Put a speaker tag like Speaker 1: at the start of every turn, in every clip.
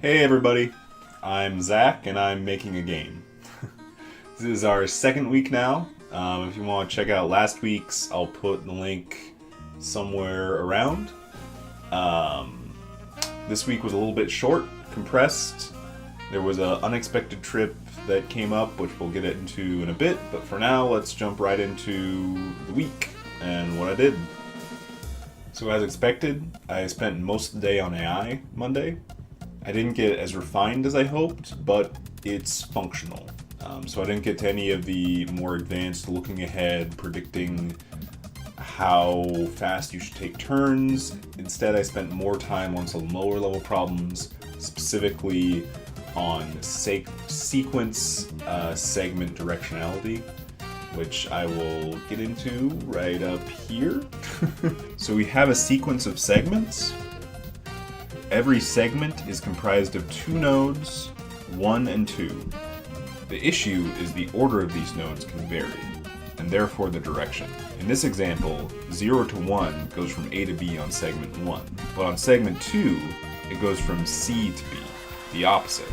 Speaker 1: Hey everybody, I'm Zach and I'm making a game. This is our second week now. If you want to check out last week's, I'll put the link somewhere around. This week was a little bit short, compressed. There was an unexpected trip that came up, which we'll get into in a bit, but for now, let's jump right into the week and what I did. So as expected, I spent most of the day on AI Monday. I didn't get as refined as I hoped, but it's functional. So I didn't get to any of the more advanced looking ahead, predicting how fast you should take turns. Instead, I spent more time on some lower level problems, specifically on sequence segment directionality, which I will get into right up here. So we have a sequence of segments. Every segment is comprised of two nodes, 1 and 2. The issue is the order of these nodes can vary, and therefore the direction. In this example, 0 to 1 goes from A to B on segment 1, but on segment 2, it goes from C to B, the opposite.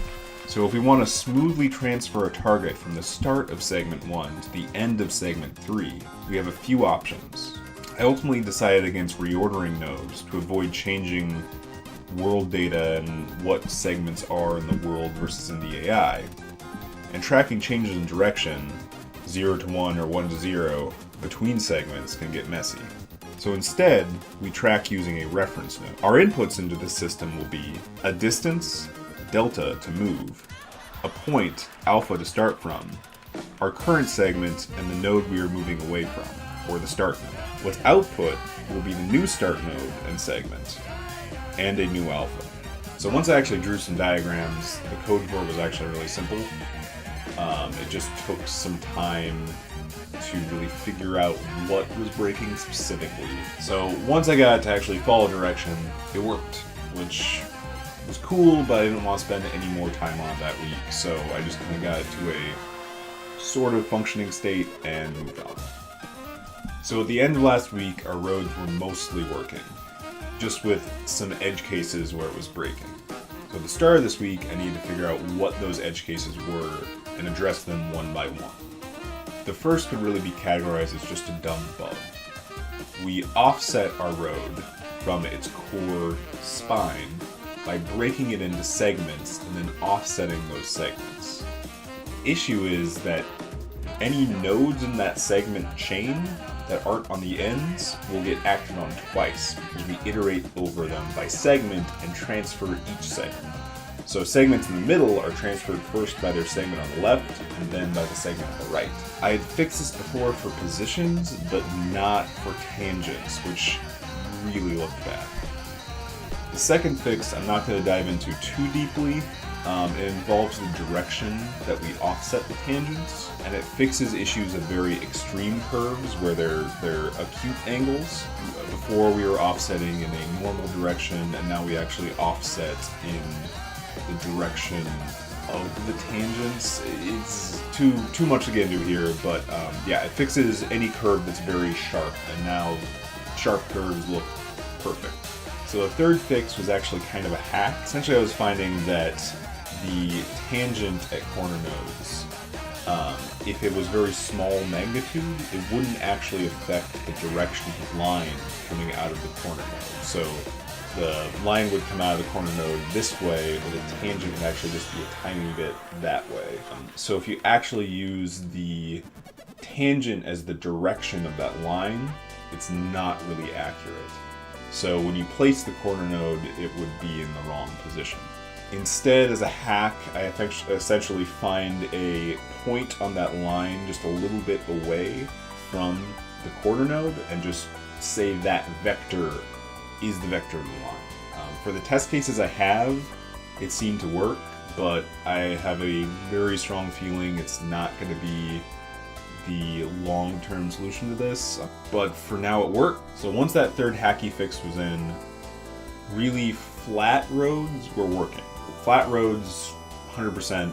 Speaker 1: So if we want to smoothly transfer a target from the start of segment 1 to the end of segment 3, we have a few options. I ultimately decided against reordering nodes to avoid changing world data and what segments are in the world versus in the AI, and tracking changes in direction, 0 to 1 or 1 to 0, between segments can get messy. So instead, we track using a reference node. Our inputs into the system will be a distance, delta, to move, a point, alpha, to start from, our current segment, and the node we are moving away from, or the start node. What's output will be the new start node and segment, and a new alpha. So once I actually drew some diagrams, the code for it was actually really simple. It just took some time to really figure out what was breaking specifically. So once I got to actually follow direction, it worked, which was cool, but I didn't want to spend any more time on it that week, so I just kind of got it to a sort of functioning state and moved on. So at the end of last week, our roads were mostly working, just with some edge cases where it was breaking. So at the start of this week, I needed to figure out what those edge cases were and address them one by one. The first could really be categorized as just a dumb bug. We offset our road from its core spine by breaking it into segments and then offsetting those segments. The issue is that any nodes in that segment chain that aren't on the ends will get acted on twice because we iterate over them by segment and transfer each segment. So segments in the middle are transferred first by their segment on the left and then by the segment on the right. I had fixed this before for positions, but not for tangents, which really looked bad. The second fix I'm not going to dive into too deeply. It involves the direction that we offset the tangents, and it fixes issues of very extreme curves where they're acute angles. Before we were offsetting in a normal direction, and now we actually offset in the direction of the tangents. It's too much to get into here, but yeah, it fixes any curve that's very sharp, and now sharp curves look perfect. So the third fix was actually kind of a hack. Essentially, I was finding that the tangent at corner nodes, if it was very small magnitude, it wouldn't actually affect the direction of the line coming out of the corner node. So the line would come out of the corner node this way, but the tangent would actually just be a tiny bit that way. So if you actually use the tangent as the direction of that line, it's not really accurate. So when you place the corner node, it would be in the wrong position. Instead, as a hack, I essentially find a point on that line just a little bit away from the corner node and just say that vector is the vector of the line. For the test cases I have, it seemed to work, but I have a very strong feeling it's not going to be the long-term solution to this, but for now it worked. So once that third hacky fix was in, really flat roads were working. Flat roads, 100%,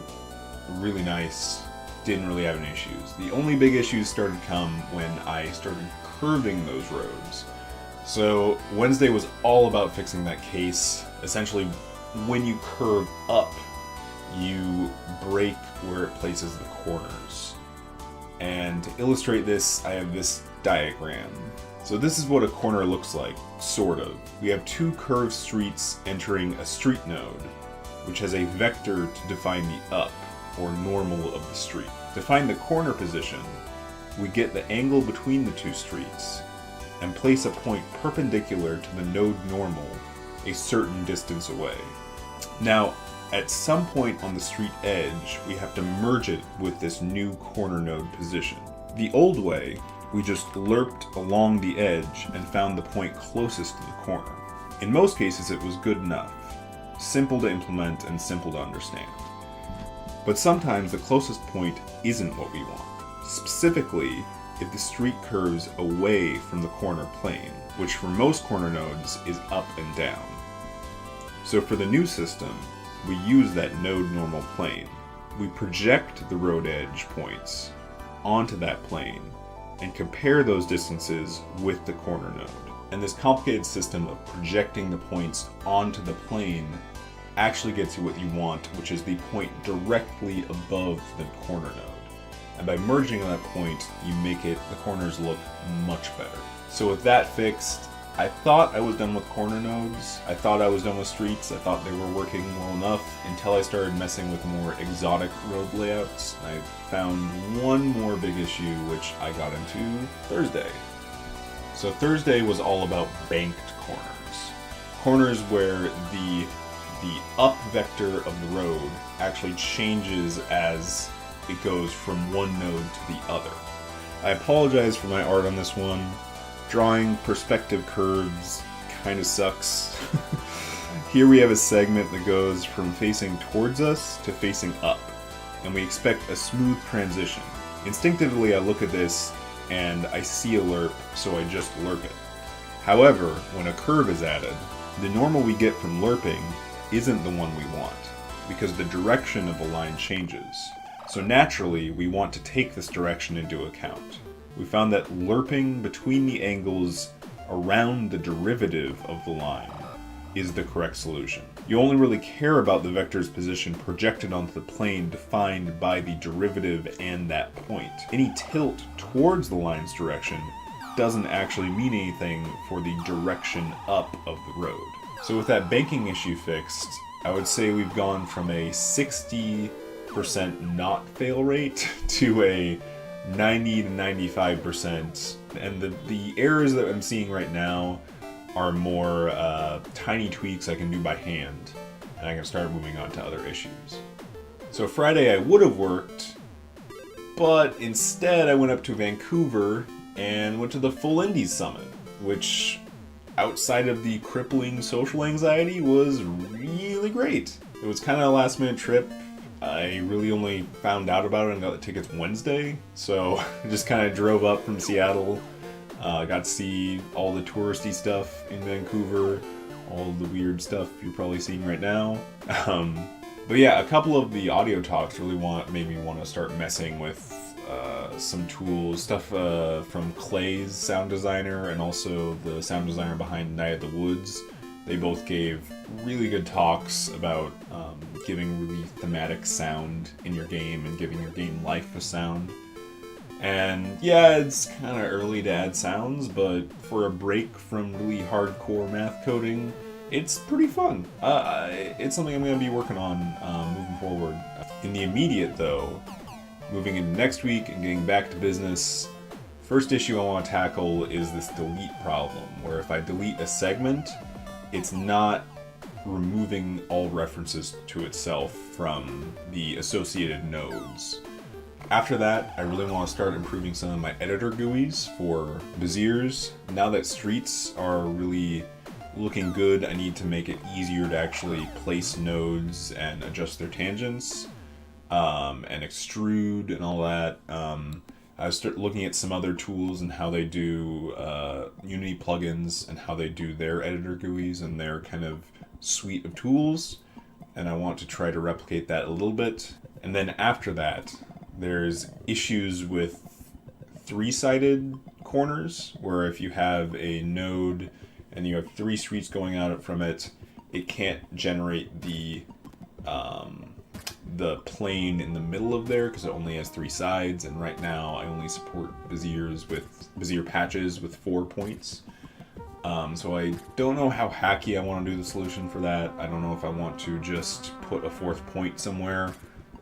Speaker 1: really nice, didn't really have any issues. The only big issues started to come when I started curving those roads. So Wednesday was all about fixing that case, essentially when you curve up, you break where it places the corners. And to illustrate this, I have this diagram. So this is what a corner looks like, sort of. We have two curved streets entering a street node, which has a vector to define the up, or normal of the street. To find the corner position, we get the angle between the two streets, and place a point perpendicular to the node normal a certain distance away. Now, at some point on the street edge, we have to merge it with this new corner node position. The old way, we just lerped along the edge and found the point closest to the corner. In most cases, it was good enough. Simple to implement and simple to understand. But sometimes the closest point isn't what we want. Specifically, if the street curves away from the corner plane, which for most corner nodes is up and down. So for the new system, we use that node normal plane. We project the road edge points onto that plane and compare those distances with the corner node. And this complicated system of projecting the points onto the plane actually gets you what you want, which is the point directly above the corner node. And by merging on that point, you make the corners look much better. So with that fixed, I thought I was done with corner nodes. I thought I was done with streets. I thought they were working well enough until I started messing with more exotic road layouts. I found one more big issue, which I got into Thursday. So Thursday was all about banked corners. Corners where the up vector of the road actually changes as it goes from one node to the other. I apologize for my art on this one. Drawing perspective curves kind of sucks. Here we have a segment that goes from facing towards us to facing up, and we expect a smooth transition. Instinctively, I look at this and I see a lerp, so I just lerp it. However, when a curve is added, the normal we get from lerping isn't the one we want, because the direction of the line changes. So naturally, we want to take this direction into account. We found that lerping between the angles around the derivative of the line is the correct solution. You only really care about the vector's position projected onto the plane defined by the derivative and that point. Any tilt towards the line's direction doesn't actually mean anything for the direction up of the road. So with that banking issue fixed, I would say we've gone from a 60% not fail rate to a 90 to 95%, and the errors that I'm seeing right now are more tiny tweaks I can do by hand, and I can start moving on to other issues. So Friday I would have worked, but instead I went up to Vancouver and went to the Full Indies Summit, which, outside of the crippling social anxiety, was really great. It was kind of a last minute trip. I really only found out about it and got the tickets Wednesday, so I just kind of drove up from Seattle, got to see all the touristy stuff in Vancouver, all the weird stuff you're probably seeing right now. But yeah, a couple of the audio talks really made me want to start messing with some tools, stuff from Clay's sound designer and also the sound designer behind Night at the Woods. They both gave really good talks about giving really thematic sound in your game and giving your game life with sound. And yeah, it's kind of early to add sounds, but for a break from really hardcore math coding, it's pretty fun. It's something I'm going to be working on moving forward. In the immediate though, moving into next week and getting back to business, first issue I want to tackle is this delete problem, where if I delete a segment, it's not removing all references to itself from the associated nodes. After that, I really want to start improving some of my editor GUIs for Beziers. Now that streets are really looking good, I need to make it easier to actually place nodes and adjust their tangents, and extrude and all that. I started looking at some other tools and how they do Unity plugins and how they do their editor GUIs and their kind of suite of tools, and I want to try to replicate that a little bit. And then after that, there's issues with three-sided corners, where if you have a node and you have three streets going out from it, it can't generate the plane in the middle of there because it only has 3 sides, and right now I only support Bezier patches with 4 points. So I don't know how hacky I want to do the solution for that. I don't know if I want to just put a 4th point somewhere,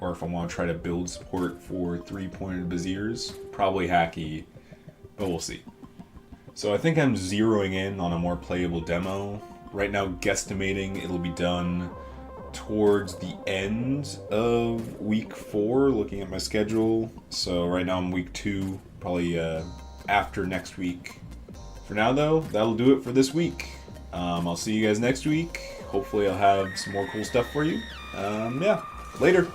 Speaker 1: or if I want to try to build support for 3-pointed Beziers. Probably hacky, but we'll see. So I think I'm zeroing in on a more playable demo. Right now, guesstimating it'll be done towards the end of week 4, looking at my schedule. So right now I'm week 2, probably after next week. For now though, that'll do it for this week. I'll see you guys next week. Hopefully I'll have some more cool stuff for you. Yeah, later.